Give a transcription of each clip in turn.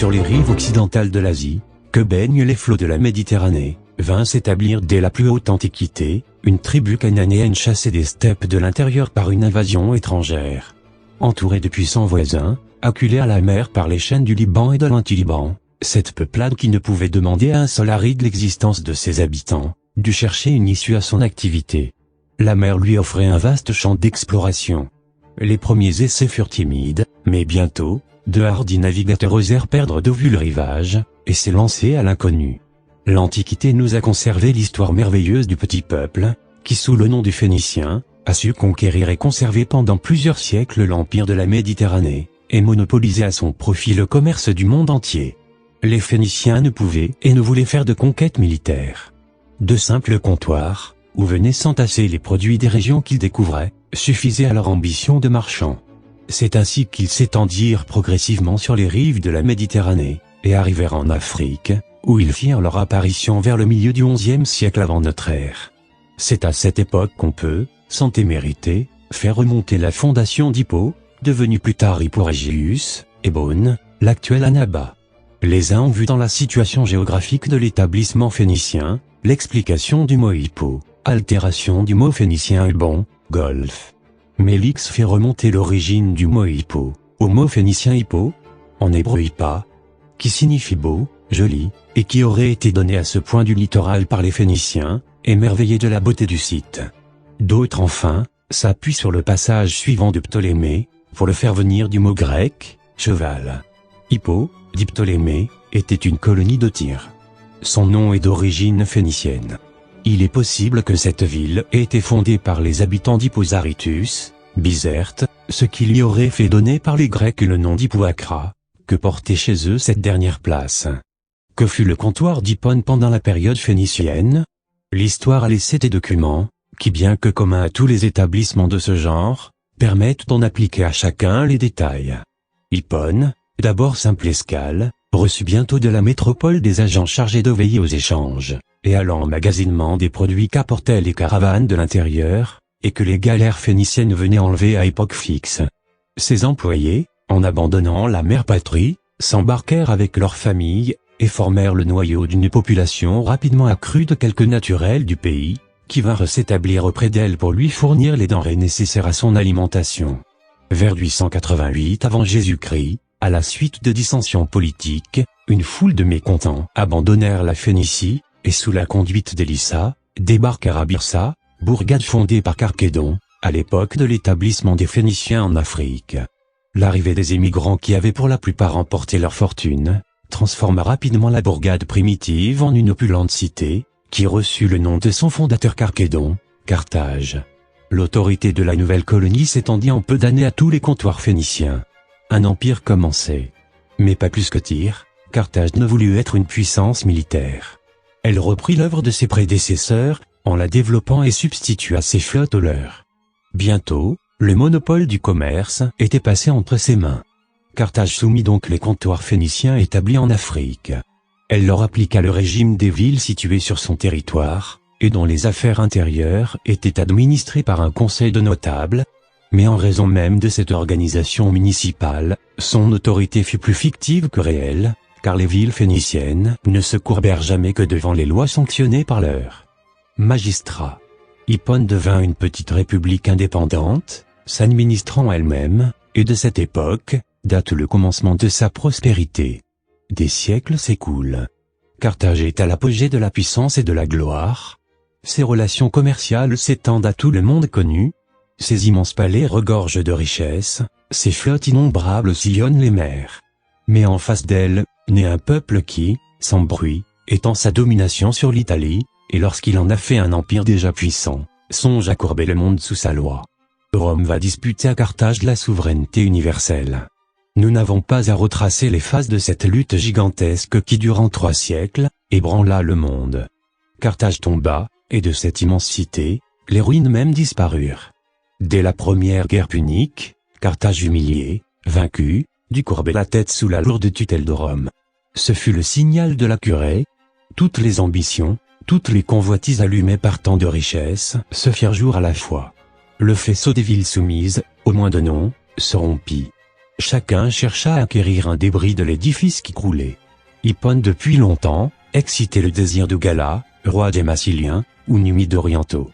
sur les rives occidentales de l'Asie, que baignent les flots de la Méditerranée, vint s'établir dès la plus haute antiquité, une tribu cananéenne chassée des steppes de l'intérieur par une invasion étrangère. Entourée de puissants voisins, acculée à la mer par les chaînes du Liban et de l'Anti-Liban, cette peuplade qui ne pouvait demander à un sol aride l'existence de ses habitants, dut chercher une issue à son activité. La mer lui offrait un vaste champ d'exploration. Les premiers essais furent timides, mais bientôt, de hardis navigateurs osèrent perdre de vue le rivage, et s'élancer à l'inconnu. L'Antiquité nous a conservé l'histoire merveilleuse du petit peuple, qui sous le nom du Phénicien, a su conquérir et conserver pendant plusieurs siècles l'empire de la Méditerranée, et monopoliser à son profit le commerce du monde entier. Les Phéniciens ne pouvaient et ne voulaient faire de conquêtes militaires. De simples comptoirs, où venaient s'entasser les produits des régions qu'ils découvraient, suffisaient à leur ambition de marchands. C'est ainsi qu'ils s'étendirent progressivement sur les rives de la Méditerranée, et arrivèrent en Afrique, où ils firent leur apparition vers le milieu du XIe siècle avant notre ère. C'est à cette époque qu'on peut, sans témérité, faire remonter la fondation d'Hippo, devenue plus tard Hippo-Régéus, Hébone, l'actuel Annaba. Les uns ont vu dans la situation géographique de l'établissement phénicien, l'explication du mot Hippo, altération du mot phénicien Hébon, golfe. Mélix fait remonter l'origine du mot Hippo, au mot phénicien Hippo, en hébreu Hippa, qui signifie beau, joli, et qui aurait été donné à ce point du littoral par les Phéniciens, émerveillés de la beauté du site. D'autres enfin, s'appuient sur le passage suivant de Ptolémée, pour le faire venir du mot grec, cheval. Hippo, dit Ptolémée, était une colonie de Tyr. Son nom est d'origine phénicienne. Il est possible que cette ville ait été fondée par les habitants d'Hippo-Zarytus, Bizerte, ce qui lui aurait fait donner par les Grecs le nom d'Hippo-Acra, que portait chez eux cette dernière place. Que fut le comptoir d'Hippone pendant la période phénicienne? L'histoire a laissé des documents, qui bien que communs à tous les établissements de ce genre, permettent d'en appliquer à chacun les détails. Hippone, d'abord simple escale, reçut bientôt de la métropole des agents chargés de veiller aux échanges, et à l'emmagasinement des produits qu'apportaient les caravanes de l'intérieur, et que les galères phéniciennes venaient enlever à époque fixe. Ces employés, en abandonnant la mère patrie, s'embarquèrent avec leurs familles, et formèrent le noyau d'une population rapidement accrue de quelques naturels du pays, qui vinrent s'établir auprès d'elle pour lui fournir les denrées nécessaires à son alimentation. Vers 888 avant Jésus-Christ, à la suite de dissensions politiques, une foule de mécontents abandonnèrent la Phénicie, et sous la conduite d'Élissa, débarquèrent à Byrsa, bourgade fondée par Carchédon, à l'époque de l'établissement des Phéniciens en Afrique. L'arrivée des émigrants qui avaient pour la plupart emporté leur fortune, transforma rapidement la bourgade primitive en une opulente cité, qui reçut le nom de son fondateur Carchédon, Carthage. L'autorité de la nouvelle colonie s'étendit en peu d'années à tous les comptoirs phéniciens. Un empire commençait. Mais pas plus que Tyr, Carthage ne voulut être une puissance militaire. Elle reprit l'œuvre de ses prédécesseurs, en la développant et substitua ses flottes aux leurs. Bientôt, le monopole du commerce était passé entre ses mains. Carthage soumit donc les comptoirs phéniciens établis en Afrique. Elle leur appliqua le régime des villes situées sur son territoire, et dont les affaires intérieures étaient administrées par un conseil de notables. Mais en raison même de cette organisation municipale, son autorité fut plus fictive que réelle, car les villes phéniciennes ne se courbèrent jamais que devant les lois sanctionnées par leurs magistrats. Hippone devint une petite république indépendante, s'administrant elle-même, et de cette époque, date le commencement de sa prospérité. Des siècles s'écoulent. Carthage est à l'apogée de la puissance et de la gloire. Ses relations commerciales s'étendent à tout le monde connu. Ses immenses palais regorgent de richesses, ses flottes innombrables sillonnent les mers. Mais en face d'elle, naît un peuple qui, sans bruit, étend sa domination sur l'Italie, et lorsqu'il en a fait un empire déjà puissant, songe à courber le monde sous sa loi. Rome va disputer à Carthage la souveraineté universelle. Nous n'avons pas à retracer les phases de cette lutte gigantesque qui durant 3 siècles, ébranla le monde. Carthage tomba, et de cette immense cité, les ruines même disparurent. Dès la première guerre punique, Carthage humilié, vaincu, dut courber la tête sous la lourde tutelle de Rome. Ce fut le signal de la curée. Toutes les ambitions, toutes les convoitises allumées par tant de richesses, se firent jour à la fois. Le faisceau des villes soumises, au moins de nom, se rompit. Chacun chercha à acquérir un débris de l'édifice qui croulait. Hippone depuis longtemps excitait le désir de Gala, roi des Massiliens, ou Numides orientaux.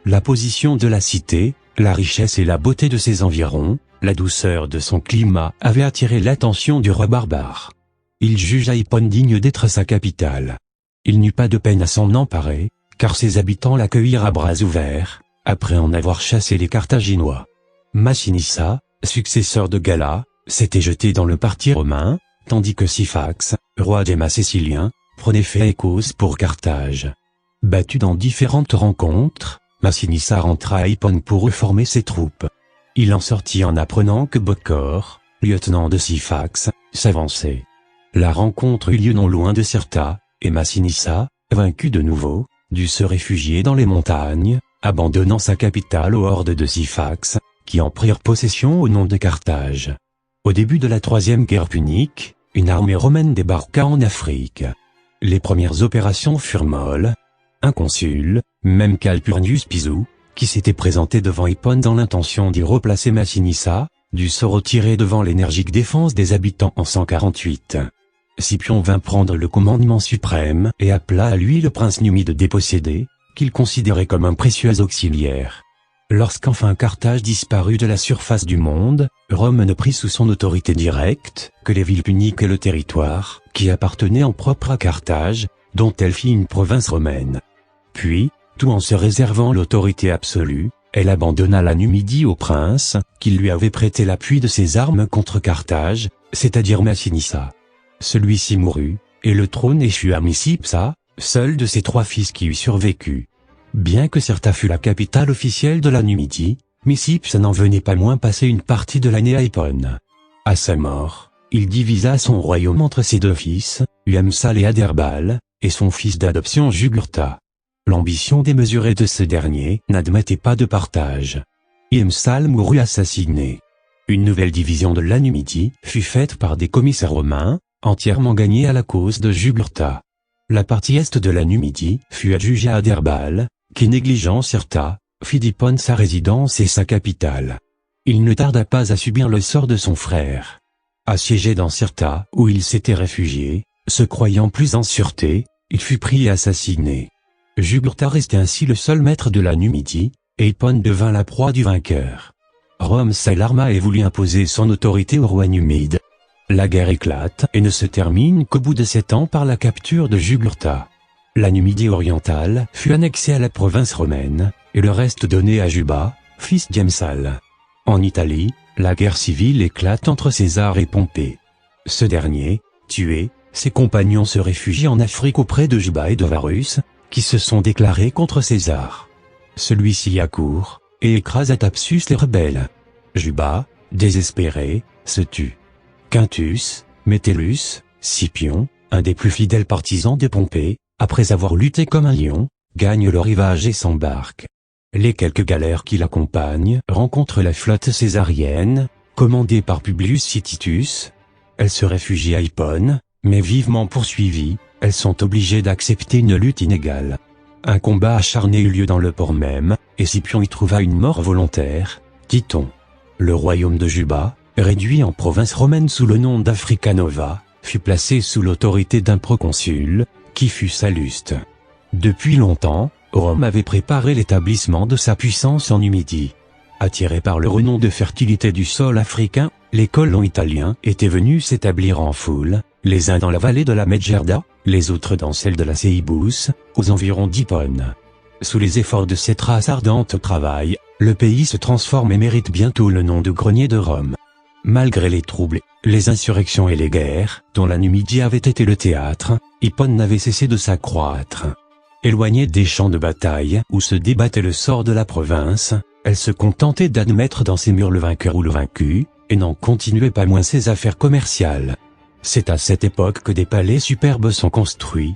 La position de la cité, la richesse et la beauté de ses environs, la douceur de son climat avaient attiré l'attention du roi barbare. Il jugea Hippone digne d'être sa capitale. Il n'eut pas de peine à s'en emparer, car ses habitants l'accueillirent à bras ouverts, après en avoir chassé les Carthaginois. Massinissa, successeur de Gala, s'était jeté dans le parti romain, tandis que Syphax, roi des Macéciliens, prenait fait et cause pour Carthage. Battu dans différentes rencontres, Massinissa rentra à Hippone pour reformer ses troupes. Il en sortit en apprenant que Bocchor, lieutenant de Syphax, s'avançait. La rencontre eut lieu non loin de Cirta, et Massinissa, vaincu de nouveau, dut se réfugier dans les montagnes, abandonnant sa capitale aux hordes de Syphax, qui en prirent possession au nom de Carthage. Au début de la Troisième Guerre punique, une armée romaine débarqua en Afrique. Les premières opérations furent molles. Un consul, même Calpurnius Piso, qui s'était présenté devant Hippone dans l'intention d'y replacer Massinissa, dut se retirer devant l'énergique défense des habitants en 148. Scipion vint prendre le commandement suprême et appela à lui le prince numide dépossédé, qu'il considérait comme un précieux auxiliaire. Lorsqu'enfin Carthage disparut de la surface du monde, Rome ne prit sous son autorité directe que les villes puniques et le territoire, qui appartenaient en propre à Carthage, dont elle fit une province romaine. Puis, tout en se réservant l'autorité absolue, elle abandonna la Numidie au prince, qui lui avait prêté l'appui de ses armes contre Carthage, c'est-à-dire Massinissa. Celui-ci mourut, et le trône échut à Micipsa, seul de ses 3 fils qui eût survécu. Bien que Cirta fût la capitale officielle de la Numidie, Micipsa n'en venait pas moins passer une partie de l'année à Hippone. À sa mort, il divisa son royaume entre ses 2 fils, Uamsal et Adherbal, et son fils d'adoption Jugurtha. L'ambition démesurée de ce dernier n'admettait pas de partage. Uamsal mourut assassiné. Une nouvelle division de la Numidie fut faite par des commissaires romains, entièrement gagnés à la cause de Jugurtha. La partie est de la Numidie fut adjugée à Adherbal, qui négligeant Cirta, fit d'Hippone sa résidence et sa capitale. Il ne tarda pas à subir le sort de son frère. Assiégé dans Cirta, où il s'était réfugié, se croyant plus en sûreté, il fut pris et assassiné. Jugurtha restait ainsi le seul maître de la Numidie, et Hippone devint la proie du vainqueur. Rome s'alarma et voulut imposer son autorité au roi numide. La guerre éclate et ne se termine qu'au bout de 7 ans par la capture de Jugurtha. La Numidie orientale fut annexée à la province romaine, et le reste donné à Juba, fils d'Hiempsal. En Italie, la guerre civile éclate entre César et Pompée. Ce dernier, tué, ses compagnons se réfugient en Afrique auprès de Juba et de Varus, qui se sont déclarés contre César. Celui-ci accourt, et écrase à Thapsus les rebelles. Juba, désespéré, se tue. Quintus, Metellus, Scipion, un des plus fidèles partisans de Pompée, après avoir lutté comme un lion, gagne le rivage et s'embarque. Les quelques galères qui l'accompagnent rencontrent la flotte césarienne, commandée par Publius Cititus. Elles se réfugient à Hippone, mais vivement poursuivies, elles sont obligées d'accepter une lutte inégale. Un combat acharné eut lieu dans le port même, et Scipion y trouva une mort volontaire, dit-on. Le royaume de Juba, réduit en province romaine sous le nom d'Africa Nova, fut placé sous l'autorité d'un proconsul, qui fut Salluste. Depuis longtemps, Rome avait préparé l'établissement de sa puissance en Numidie. Attirés par le renom de fertilité du sol africain, les colons italiens étaient venus s'établir en foule, les uns dans la vallée de la Medjerda, les autres dans celle de la Seibus, aux environs d'Hippone. Sous les efforts de cette race ardente au travail, le pays se transforme et mérite bientôt le nom de grenier de Rome. Malgré les troubles, les insurrections et les guerres, dont la Numidie avait été le théâtre, Hippone n'avait cessé de s'accroître. Éloignée des champs de bataille où se débattait le sort de la province, elle se contentait d'admettre dans ses murs le vainqueur ou le vaincu, et n'en continuait pas moins ses affaires commerciales. C'est à cette époque que des palais superbes sont construits.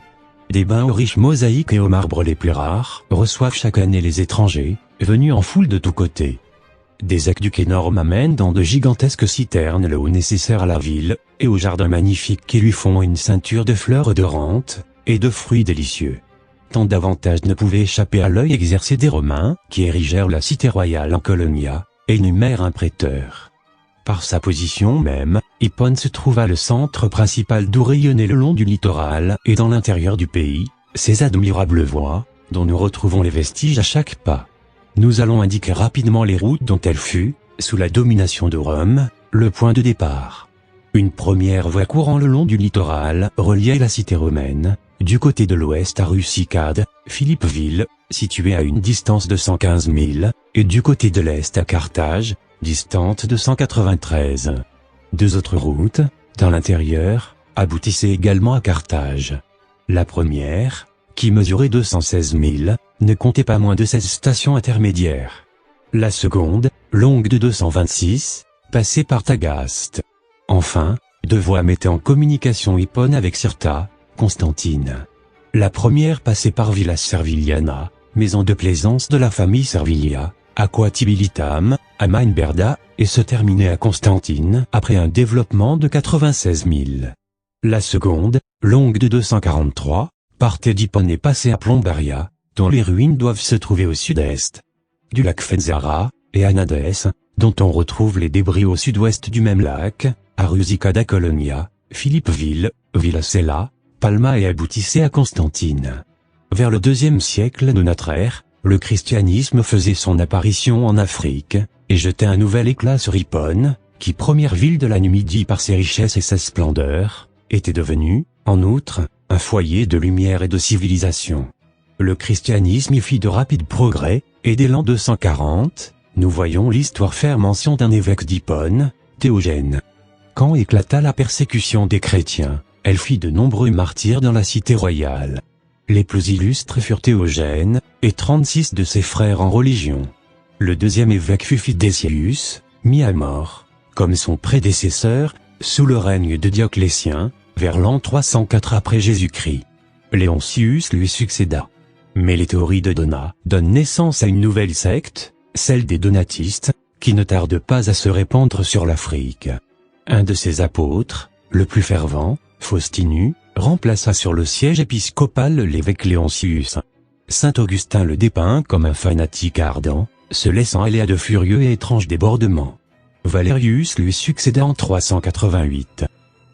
Des bains aux riches mosaïques et aux marbres les plus rares reçoivent chaque année les étrangers, venus en foule de tous côtés. Des aqueducs énormes amènent dans de gigantesques citernes l'eau nécessaire à la ville, et aux jardins magnifiques qui lui font une ceinture de fleurs odorantes, et de fruits délicieux. Tant d'avantages ne pouvaient échapper à l'œil exercé des Romains, qui érigèrent la cité royale en colonia, et nommèrent un préteur. Par sa position même, Hippone se trouva le centre principal d'où rayonnait le long du littoral et dans l'intérieur du pays, ces admirables voies, dont nous retrouvons les vestiges à chaque pas. Nous allons indiquer rapidement les routes dont elle fut, sous la domination de Rome, le point de départ. Une première voie courant le long du littoral reliait la cité romaine, du côté de l'ouest à Rusicade, Philippeville, située à une distance de 115 milles, et du côté de l'est à Carthage, distante de 193. Deux autres routes, dans l'intérieur, aboutissaient également à Carthage. La première, qui mesurait 216 milles, ne comptait pas moins de 16 stations intermédiaires. La seconde, longue de 226, passait par Tagaste. Enfin, deux voies mettaient en communication Hippone avec Cirta, Constantine. La première passait par Villa Serviliana, maison de plaisance de la famille Servilia, à Quatibilitam, à Mainberda, et se terminait à Constantine après un développement de 96 milles. La seconde, longue de 243, partait d'Hippone et passait à Plombaria, dont les ruines doivent se trouver au sud-est du lac Fenzara, et à Nadès, dont on retrouve les débris au sud-ouest du même lac, à Rusicada Colonia, Philippeville, Villa Sella, Palma et aboutissait à Constantine. Vers le IIe siècle de notre ère, le christianisme faisait son apparition en Afrique, et jetait un nouvel éclat sur Hippone, qui, première ville de la Numidie par ses richesses et sa splendeur, était devenue, en outre, un foyer de lumière et de civilisation. Le christianisme y fit de rapides progrès, et dès l'an 240, nous voyons l'histoire faire mention d'un évêque d'Hippone, Théogène. Quand éclata la persécution des chrétiens, elle fit de nombreux martyrs dans la cité royale. Les plus illustres furent Théogène, et 36 de ses frères en religion. Le deuxième évêque fut Fidésius, mis à mort, comme son prédécesseur, sous le règne de Dioclétien, vers l'an 304 après Jésus-Christ. Léoncius lui succéda. Mais les théories de Donat donnent naissance à une nouvelle secte, celle des donatistes, qui ne tarde pas à se répandre sur l'Afrique. Un de ses apôtres, le plus fervent, Faustinus, remplaça sur le siège épiscopal l'évêque Léoncius. Saint Augustin le dépeint comme un fanatique ardent, se laissant aller à de furieux et étranges débordements. Valerius lui succéda en 388.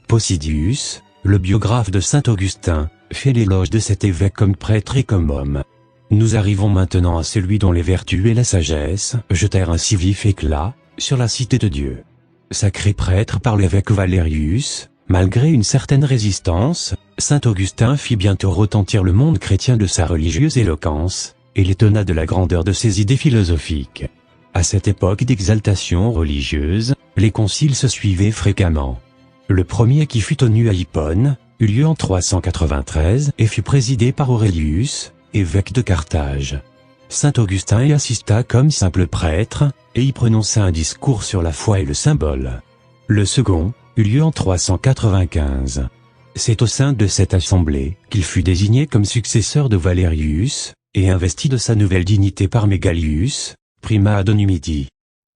Posidius, le biographe de Saint Augustin, fait l'éloge de cet évêque comme prêtre et comme homme. Nous arrivons maintenant à celui dont les vertus et la sagesse jetèrent un si vif éclat sur la cité de Dieu. Sacré prêtre par l'évêque Valerius, malgré une certaine résistance, Saint Augustin fit bientôt retentir le monde chrétien de sa religieuse éloquence, et l'étonna de la grandeur de ses idées philosophiques. À cette époque d'exaltation religieuse, les conciles se suivaient fréquemment. Le premier qui fut tenu à Hippone eut lieu en 393 et fut présidé par Aurelius, évêque de Carthage. Saint Augustin y assista comme simple prêtre, et y prononça un discours sur la foi et le symbole. Le second eut lieu en 395. C'est au sein de cette assemblée qu'il fut désigné comme successeur de Valerius, et investi de sa nouvelle dignité par Mégalius, primat de Numidie.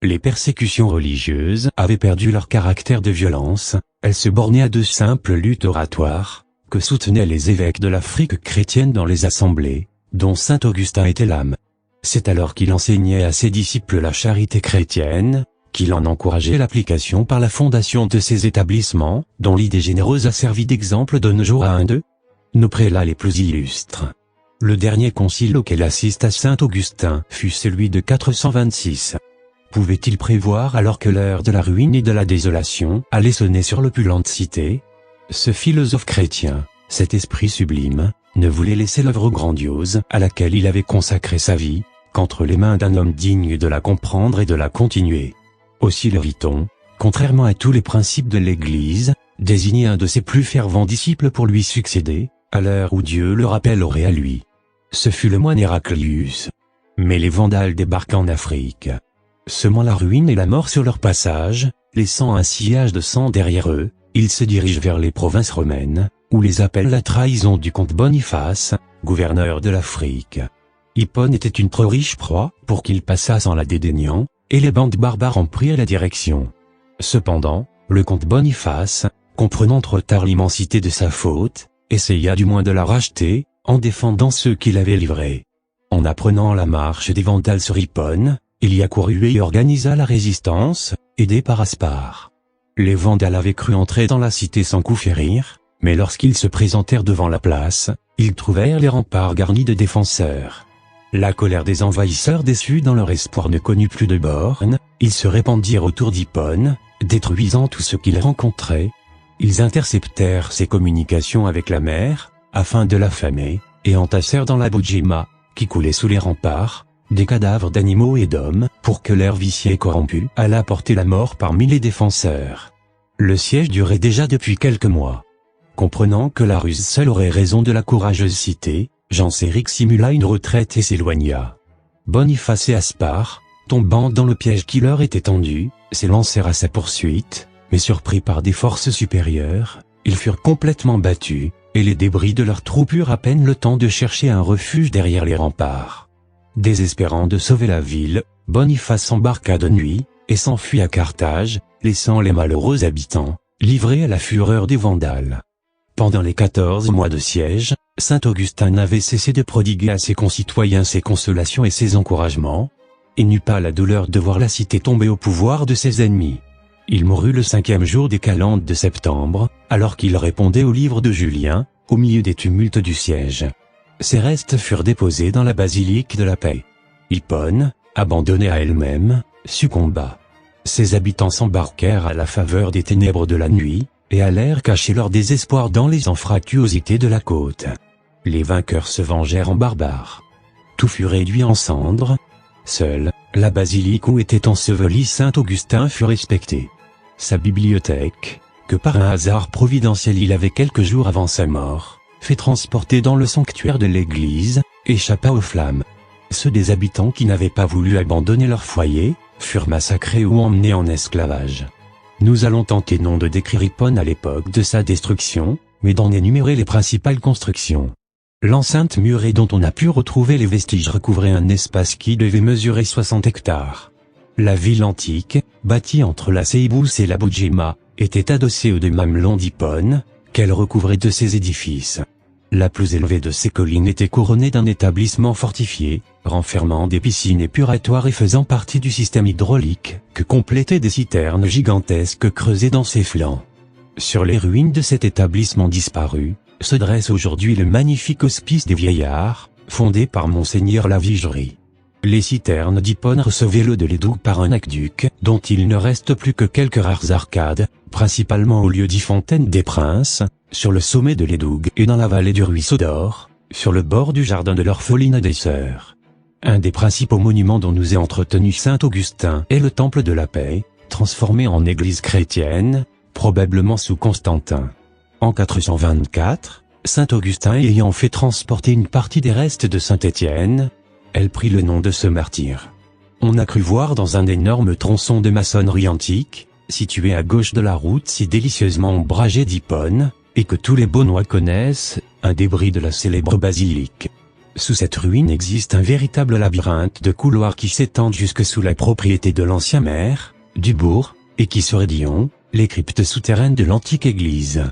Les persécutions religieuses avaient perdu leur caractère de violence, elles se bornaient à de simples luttes oratoires, que soutenaient les évêques de l'Afrique chrétienne dans les assemblées, dont saint Augustin était l'âme. C'est alors qu'il enseignait à ses disciples la charité chrétienne, qu'il en encourageait l'application par la fondation de ces établissements, dont l'idée généreuse a servi d'exemple de nos jours à un de nos prélats les plus illustres. Le dernier concile auquel assista saint Augustin fut celui de 426. Pouvait-il prévoir alors que l'heure de la ruine et de la désolation allait sonner sur l'opulente cité? Ce philosophe chrétien, cet esprit sublime, ne voulait laisser l'œuvre grandiose à laquelle il avait consacré sa vie, qu'entre les mains d'un homme digne de la comprendre et de la continuer. Aussi le vit-on, contrairement à tous les principes de l'Église, désigner un de ses plus fervents disciples pour lui succéder, à l'heure où Dieu le rappellerait à lui. Ce fut le moine Héraclius. Mais les Vandales débarquent en Afrique, semant la ruine et la mort sur leur passage, laissant un sillage de sang derrière eux, ils se dirigent vers les provinces romaines, où les appelle la trahison du comte Boniface, gouverneur de l'Afrique. Hippone était une trop riche proie pour qu'ils passassent en la dédaignant, et les bandes barbares en prirent la direction. Cependant, le comte Boniface, comprenant trop tard l'immensité de sa faute, essaya du moins de la racheter, en défendant ceux qui l'avaient livré. En apprenant la marche des Vandales sur Hippone, il y accourut et y organisa la résistance, aidés par Aspar. Les Vandales avaient cru entrer dans la cité sans coup férir, mais lorsqu'ils se présentèrent devant la place, ils trouvèrent les remparts garnis de défenseurs. La colère des envahisseurs déçus dans leur espoir ne connut plus de bornes, ils se répandirent autour d'Hippone, détruisant tout ce qu'ils rencontraient. Ils interceptèrent ses communications avec la mer, afin de l'affamer, et entassèrent dans la Bujima, qui coulait sous les remparts, des cadavres d'animaux et d'hommes, pour que l'air vicié et corrompu allât porter la mort parmi les défenseurs. Le siège durait déjà depuis quelques mois. Comprenant que la ruse seule aurait raison de la courageuse cité, Genséric simula une retraite et s'éloigna. Boniface et Aspar, tombant dans le piège qui leur était tendu, s'élancèrent à sa poursuite, mais surpris par des forces supérieures, ils furent complètement battus, et les débris de leurs troupes eurent à peine le temps de chercher un refuge derrière les remparts. Désespérant de sauver la ville, Boniface s'embarqua de nuit, et s'enfuit à Carthage, laissant les malheureux habitants, livrés à la fureur des Vandales. Pendant les 14 mois de siège, saint Augustin n'avait cessé de prodiguer à ses concitoyens ses consolations et ses encouragements. Il n'eut pas la douleur de voir la cité tomber au pouvoir de ses ennemis. Il mourut le 5e jour des calendes de septembre, alors qu'il répondait au livre de Julien, au milieu des tumultes du siège. Ses restes furent déposés dans la basilique de la Paix. Hippone, abandonnée à elle-même, succomba. Ses habitants s'embarquèrent à la faveur des ténèbres de la nuit, et allèrent cacher leur désespoir dans les anfractuosités de la côte. Les vainqueurs se vengèrent en barbares. Tout fut réduit en cendres. Seule, la basilique où était enseveli saint Augustin fut respectée. Sa bibliothèque, que par un hasard providentiel il avait quelques jours avant sa mort, fait transporter dans le sanctuaire de l'église, échappa aux flammes. Ceux des habitants qui n'avaient pas voulu abandonner leur foyer, furent massacrés ou emmenés en esclavage. Nous allons tenter non de décrire Hippone à l'époque de sa destruction, mais d'en énumérer les principales constructions. L'enceinte murée dont on a pu retrouver les vestiges recouvrait un espace qui devait mesurer 60 hectares. La ville antique, bâtie entre la Seibus et la Bujima, était adossée au de mamelon d'Hippone, qu'elle recouvrait de ses édifices. La plus élevée de ces collines était couronnée d'un établissement fortifié, renfermant des piscines épuratoires et faisant partie du système hydraulique, que complétaient des citernes gigantesques creusées dans ses flancs. Sur les ruines de cet établissement disparu, se dresse aujourd'hui le magnifique hospice des vieillards, fondé par Monseigneur Lavigerie. Les citernes d'Hippone recevaient l'eau de Lédoug par un aqueduc, dont il ne reste plus que quelques rares arcades, principalement au lieu dit Fontaine des Princes, sur le sommet de Lédoug et dans la vallée du Ruisseau d'Or, sur le bord du jardin de l'orphelinat des Sœurs. Un des principaux monuments dont nous est entretenu saint Augustin est le Temple de la Paix, transformé en église chrétienne, probablement sous Constantin. En 424, saint Augustin ayant fait transporter une partie des restes de Saint-Étienne, elle prit le nom de ce martyr. On a cru voir dans un énorme tronçon de maçonnerie antique, situé à gauche de la route si délicieusement ombragée d'Hippone, et que tous les Beaunois connaissent, un débris de la célèbre basilique. Sous cette ruine existe un véritable labyrinthe de couloirs qui s'étendent jusque sous la propriété de l'ancien maire, du bourg, et qui serait Dion, les cryptes souterraines de l'antique église.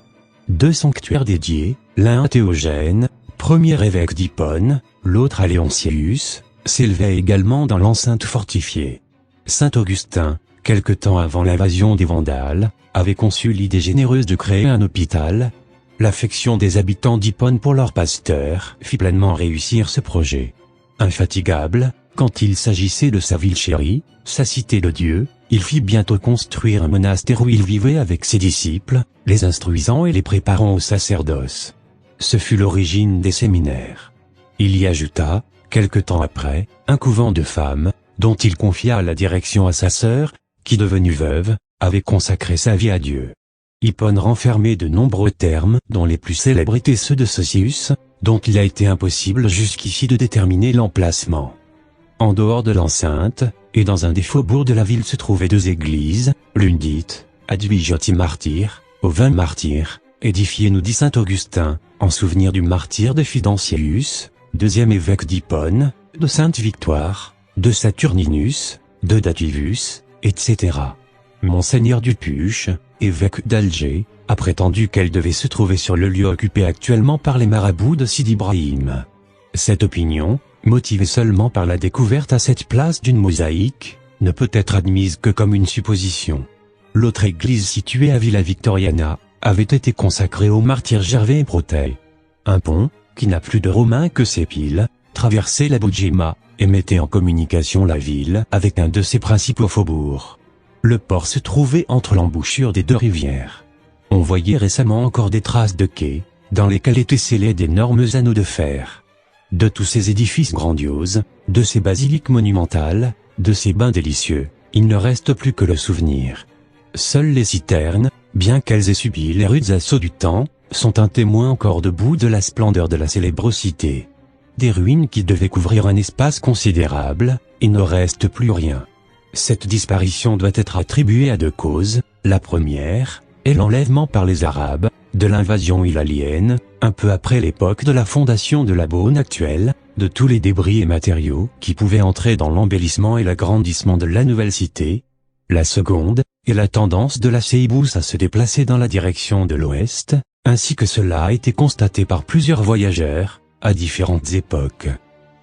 2 sanctuaires dédiés, l'un à Théogène, premier évêque d'Hippone, l'autre à Léontius, s'élevaient également dans l'enceinte fortifiée. Saint Augustin, quelque temps avant l'invasion des Vandales, avait conçu l'idée généreuse de créer un hôpital. L'affection des habitants d'Hippone pour leur pasteur fit pleinement réussir ce projet. Infatigable, quand il s'agissait de sa ville chérie, sa cité de Dieu, il fit bientôt construire un monastère où il vivait avec ses disciples, les instruisant et les préparant au sacerdoce. Ce fut l'origine des séminaires. Il y ajouta, quelque temps après, un couvent de femmes, dont il confia la direction à sa sœur, qui devenue veuve, avait consacré sa vie à Dieu. Hippone renfermait de nombreux termes, dont les plus célèbres étaient ceux de Socius, dont il a été impossible jusqu'ici de déterminer l'emplacement. En dehors de l'enceinte, et dans un des faubourgs de la ville se trouvaient 2 églises, l'une dite, Advigiotti martyr, aux 20 martyrs, édifiée nous dit saint Augustin, en souvenir du martyr de Fidencius, 2e évêque d'Hippone, de sainte Victoire, de Saturninus, de Dativus, etc. Monseigneur Dupuche, évêque d'Alger, a prétendu qu'elle devait se trouver sur le lieu occupé actuellement par les marabouts de Sidi Ibrahim. Cette opinion, motivée seulement par la découverte à cette place d'une mosaïque, ne peut être admise que comme une supposition. L'autre église située à Villa Victoriana avait été consacrée aux martyrs Gervais et Protei. Un pont, qui n'a plus de romain que ses piles, traversait la Bugema, et mettait en communication la ville avec un de ses principaux faubourgs. Le port se trouvait entre l'embouchure des deux rivières. On voyait récemment encore des traces de quais, dans lesquels étaient scellés d'énormes anneaux de fer. De tous ces édifices grandioses, de ces basiliques monumentales, de ces bains délicieux, il ne reste plus que le souvenir. Seules les citernes, bien qu'elles aient subi les rudes assauts du temps, sont un témoin encore debout de la splendeur de la célèbre cité. Des ruines qui devaient couvrir un espace considérable, il ne reste plus rien. Cette disparition doit être attribuée à deux causes. La première est l'enlèvement par les Arabes, de l'invasion hilalienne, un peu après l'époque de la fondation de la Beaune actuelle, de tous les débris et matériaux qui pouvaient entrer dans l'embellissement et l'agrandissement de la nouvelle cité. La seconde est la tendance de la Seibous à se déplacer dans la direction de l'ouest, ainsi que cela a été constaté par plusieurs voyageurs, à différentes époques.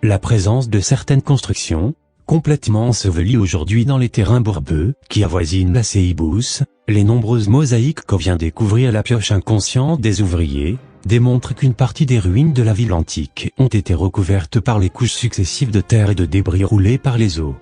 La présence de certaines constructions, complètement ensevelies aujourd'hui dans les terrains bourbeux, qui avoisinent la Seibous, les nombreuses mosaïques qu'on vient découvrir à la pioche inconsciente des ouvriers, démontrent qu'une partie des ruines de la ville antique ont été recouvertes par les couches successives de terre et de débris roulés par les eaux.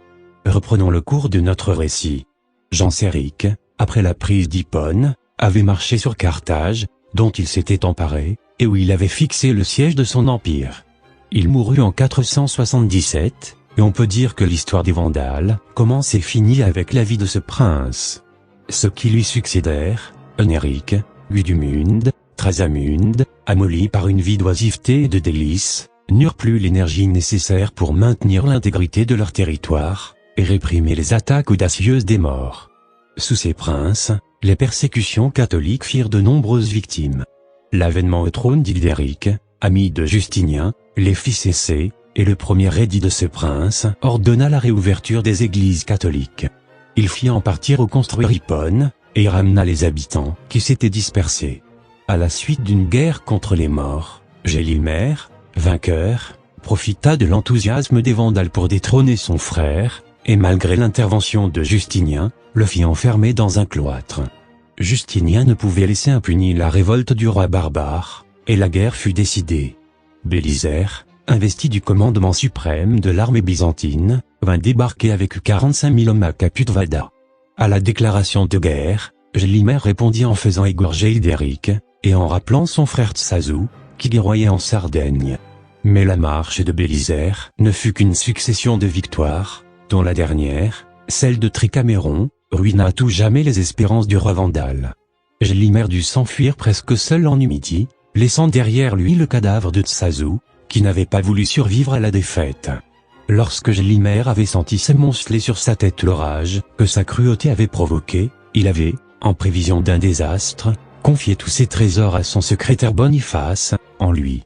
Reprenons le cours de notre récit. Genséric, après la prise d'Hippone, avait marché sur Carthage, dont il s'était emparé, et où il avait fixé le siège de son empire. Il mourut en 477, et on peut dire que l'histoire des Vandales commence et finit avec la vie de ce prince. Ceux qui lui succédèrent, Œnéric, Gudimund, Trasamund, amollis par une vie d'oisiveté et de délices, n'eurent plus l'énergie nécessaire pour maintenir l'intégrité de leur territoire, et réprimer les attaques audacieuses des morts. Sous ces princes, les persécutions catholiques firent de nombreuses victimes. L'avènement au trône d'Hildéric, ami de Justinien, les fit cesser, et le premier édit de ce prince ordonna la réouverture des églises catholiques. Il fit en partie reconstruire Hippone, et ramena les habitants qui s'étaient dispersés. À la suite d'une guerre contre les morts, Gélimer, vainqueur, profita de l'enthousiasme des Vandales pour détrôner son frère, et malgré l'intervention de Justinien, le fit enfermer dans un cloître. Justinien ne pouvait laisser impunie la révolte du roi barbare, et la guerre fut décidée. Bélisaire, investi du commandement suprême de l'armée byzantine, vint débarquer avec 45 000 hommes à Caput Vada. À la déclaration de guerre, Gélimer répondit en faisant égorger Hildéric, et en rappelant son frère Tsazou, qui guerroyait en Sardaigne. Mais la marche de Bélisaire ne fut qu'une succession de victoires, dont la dernière, celle de Tricaméron, ruina à tout jamais les espérances du roi Vandale. Gélimer dut s'enfuir presque seul en Numidie, laissant derrière lui le cadavre de Tsazou, qui n'avait pas voulu survivre à la défaite. Lorsque Gélimer avait senti s'amonceler sur sa tête l'orage que sa cruauté avait provoqué, il avait, en prévision d'un désastre, confié tous ses trésors à son secrétaire Boniface, en lui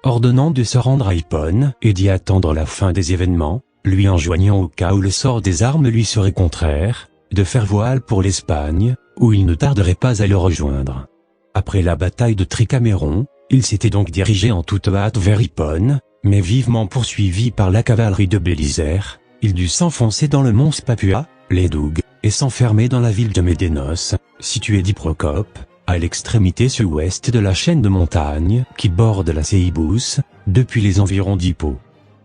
ordonnant de se rendre à Hippone et d'y attendre la fin des événements, lui enjoignant au cas où le sort des armes lui serait contraire, de faire voile pour l'Espagne, où il ne tarderait pas à le rejoindre. Après la bataille de Tricaméron, il s'était donc dirigé en toute hâte vers Hippone, mais vivement poursuivi par la cavalerie de Bélisaire, il dut s'enfoncer dans le mons Papua, les Dougs, et s'enfermer dans la ville de Médénos, située d'Hyprocope, à l'extrémité sud-ouest de la chaîne de montagnes qui borde la Seibous, depuis les environs d'Hippo.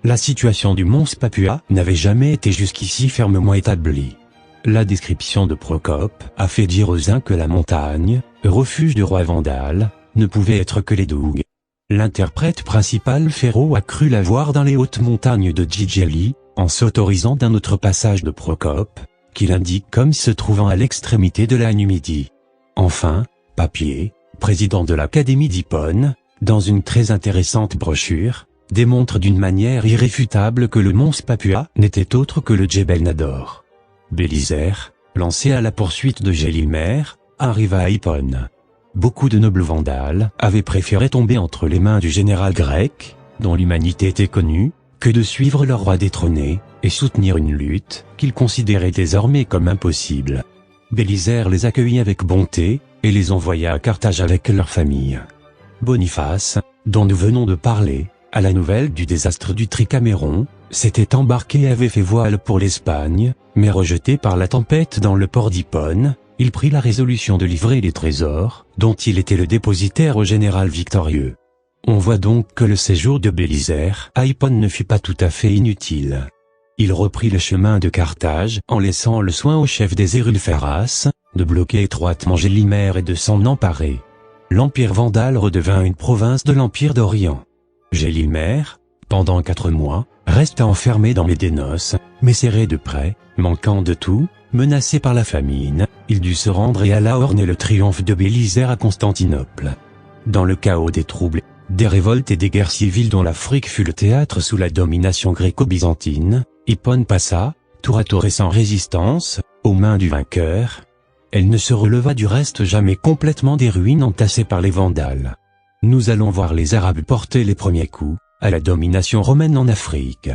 La situation du mons Papua n'avait jamais été jusqu'ici fermement établie. La description de Procope a fait dire aux uns que la montagne, refuge du roi Vandale, ne pouvait être que les Dougs. L'interprète principal Féro a cru la voir dans les hautes montagnes de Djidjali, en s'autorisant d'un autre passage de Procope, qu'il indique comme se trouvant à l'extrémité de la Numidie. Enfin, Papier, président de l'Académie d'Hippone, dans une très intéressante brochure, démontre d'une manière irréfutable que le mons Papua n'était autre que le Djebel Nador. Bélisaire, lancé à la poursuite de Gélimer, arriva à Hippone. Beaucoup de nobles Vandales avaient préféré tomber entre les mains du général grec, dont l'humanité était connue, que de suivre leur roi détrôné, et soutenir une lutte qu'ils considéraient désormais comme impossible. Bélisaire les accueillit avec bonté, et les envoya à Carthage avec leur famille. Boniface, dont nous venons de parler, à la nouvelle du désastre du Tricaméron, s'était embarqué et avait fait voile pour l'Espagne, mais rejeté par la tempête dans le port d'Hippone, il prit la résolution de livrer les trésors, dont il était le dépositaire au général victorieux. On voit donc que le séjour de Bélisaire à Hippone ne fut pas tout à fait inutile. Il reprit le chemin de Carthage en laissant le soin au chef des Érulphéras de bloquer étroitement Gélimère et de s'en emparer. L'empire vandale redevint une province de l'empire d'Orient. Gélimère, pendant 4 mois, resta enfermé dans Médénos, mais serré de près, manquant de tout, menacé par la famine, il dut se rendre et alla orner le triomphe de Bélisaire à Constantinople. Dans le chaos des troubles, des révoltes et des guerres civiles dont l'Afrique fut le théâtre sous la domination gréco-byzantine, Hippone passa, tour à tour et sans résistance, aux mains du vainqueur. Elle ne se releva du reste jamais complètement des ruines entassées par les Vandales. Nous allons voir les Arabes porter les premiers coups à la domination romaine en Afrique.